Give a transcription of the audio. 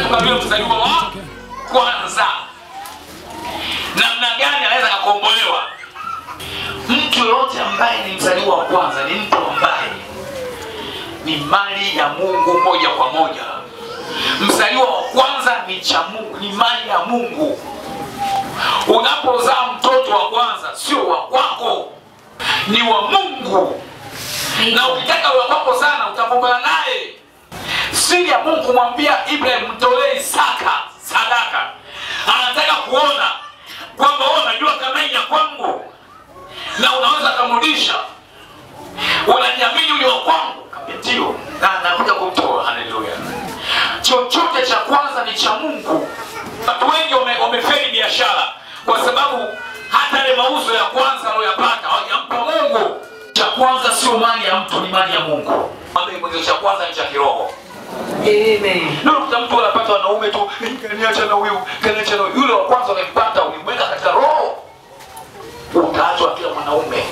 anatoka vile mzaliwa wa kwanza. Namna gani anaweza kukombolewa? Mtu yote ambaye ni mzaliwa wa kwanza ni mtu ambaye ni mali ya Mungu moja kwa moja. Mzaliwa wa kwanza ni cha Mungu, ni mali ya Mungu. Unapozaa mtoto wa kwanza sio wa kwako, ni wa Mungu. Na ukitaka wa kwako sana utagombana naye. Siri ya Mungu kumwambia Ibrahim mtolee Isaka sadaka, anataka kuona kwamba wewe unajua kama ni ya kwangu na unaweza kumrudisha. Unaniamini ule wa kwangu? Ndio. Na nakuja kumtoa. Haleluya. Chochote cha kwanza ni cha Mungu. Watu wengi wamefeli biashara kwa sababu hata ile mauzo ya kwanza waliyopata hawajampa Mungu. Cha kwanza sio mali ya mtu, ni mali ya Mungu. Mambo cha kwanza ni cha kiroho. Amen. Ndio mtu anapata wanaume tu, kaniacha na huyu, kaniacha na yule wa kwanza unempata, ulimweka katika roho. Utaachwa kila mwanaume.